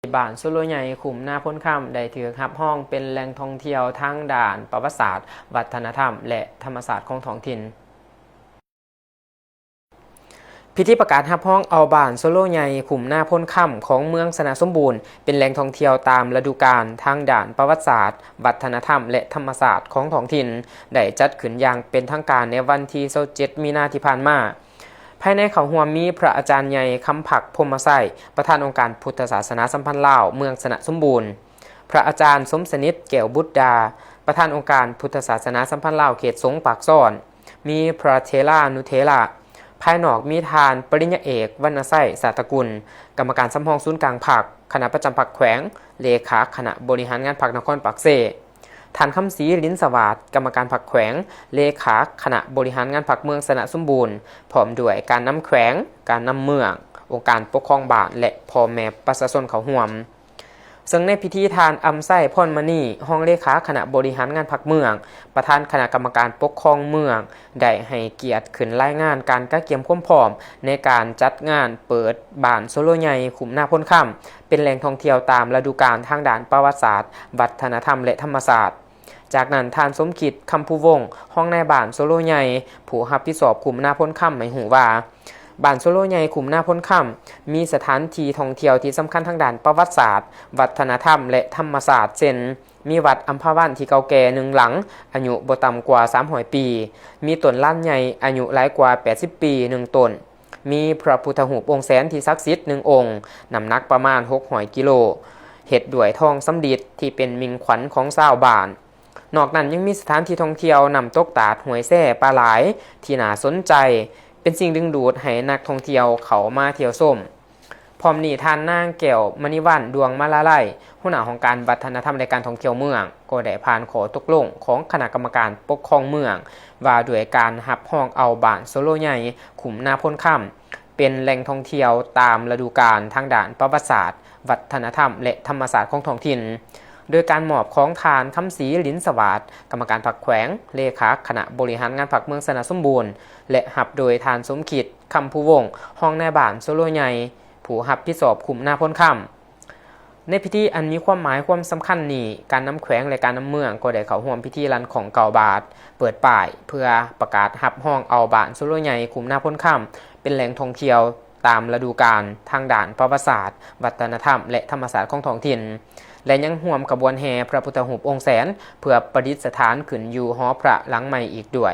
บ้านสุโลใหญ่ขุมนาพ้นค่ำได้ถือรับห้องเป็นแหล่งท่องเที่ยวทางด่านประวัติศาสตร์วัฒนธรรมและธรรมศาสตร์ของท้องถิ่นพิธีประกาศรับห้องเอาบ้านสุโลใหญ่ขุมนาพ้นค่ำของเมืองสนะสมบูรณ์เป็นแหล่งท่องเที่ยวตามฤดูกาลทางด่านประวัติศาสตร์วัฒนธรรมและธรรมศาสตร์ของท้องถิ่นได้จัดขึ้นอย่างเป็นทางการในวันที่27มีนาที่ผ่านมาภายในเขาหัวมีพระอาจารย์ใหญ่คำผักพรหมไส้ประธานองค์การพุทธศาสนาสัมพันธ์ลาวเมืองสนะสมบูรณ์พระอาจารย์สมสนิทแก้วบุตรดาประธานองค์การพุทธศาสนาสัมพันธ์ลาวเขตสงปากซ่อนมีพระเทรานุเทระภายนอกมีทานปริญญาเอกวรรณไส้สาตกุลกรรมการสำรองศูนย์กลางผักคณะประจำผักแขวงเลขาคณะบริหารงานผักนครปากเซท่านคำศรีลิ้นสวัสดิ์กรรมการผักแขวงเลขาคณะบริหารงานผักเมืองสนะสมบูรณ์พร้อมด้วยการนำแขวงการนำเมืององค์การปกครองบ้านและพ่อแม่ประชาชนเขาห่วมซึ่งในพิธีทานอำไส้พรมณีห้องเลขาคณะบริหารงานผักเมืองประธานคณะกรรมการปกครองเมืองได้ให้เกียรติขึ้นรายงานการกะเกียมความพร้อมในการจัดงานเปิดบ้านสุโลใหญ่ขุมนาพ้นค่ำเป็นแหล่งท่องเที่ยวตามฤดูกาลทางด่านประวัติศาสตร์วัฒนธรรมและธรรมศาสตร์จากนั้นท่านสมคิดคำภูวงศ์ห้องนายบ้านสุโลใหญ่ผู้รับผิดชอบขุมนาพ้นค่ำให้หูว่าบ้านสุโลใหญ่ขุมนาพ้นค่ำมีสถานที่ท่องเที่ยวที่สำคัญทางด้านประวัติศาสตร์วัฒนธรรมและธรรมศาสตร์เช่นมีวัดอัมพวันที่เก่าแก่หนึ่งหลังอายุบ่ต่ำกว่า300ปีมีต้นล้านใหญ่อายุหลายกว่า80ปี1ต้นมีพระพุทธรูปองค์แสนที่ศักดิ์สิทธิ์1องค์น้ำหนักประมาณ600กิโลเฮ็ดด้วยทองสำริดที่เป็นมิ่งขวัญของชาวบ้านนอกนั้นยังมีสถานที่ท่องเที่ยวนำตกตาดหวยแซ่ปลาหลายที่น่าสนใจเป็นสิ่งดึงดูดให้นักท่องเที่ยวเขามาเที่ยวชมพร้อมนี้ท่านนางแก้วมณีวรรณดวงมาลาไลหัวหน้าของการวัฒนธรรมในการท่องเที่ยวเมืองก็ได้ผ่านขอตกลงของคณะกรรมการปกครองเมืองว่าด้วยการรับห้องเอาบ้านสุโลใหญ่ขุมนาพ้นค่ำเป็นแหล่งท่องเที่ยวตามฤดูกาลทางด่านประวัติศาสตร์วัฒนธรรมและธรรมศาสตร์ของท้องถิ่นโดยการมอบของทานคำศรีลิ้นสวัสดิ์กรรมการผักแขวงเลขาคณะบริหารงานผักเมืองสนะสมบูรณ์และหับโดยทานสมคิดคำภูวงศ์ห้องนายบ้านสุโลใหญ่ผู้หับพิสอบขุมนาพ้นค่ำในพิธีอันมีความหมายความสำคัญนี้การนำแขวงและการนำเมืองก็ได้เข้าร่วมพิธีรันของเก่าบาทเปิดป้ายเพื่อประกาศหับห้องเอาบ้านสุโลใหญ่ขุมนาพ้นค่ำเป็นแหล่งท่องเที่ยวตามฤดูกาลทางด่านประวัติศาสตร์วัฒนธรรมและธรรมศาสตร์ของท้องถิ่นและยังร่วมกระบวนแห่พระพุทธรูปองค์แสนเพื่อประดิษฐานขึ้นอยู่หอพระหลังใหม่อีกด้วย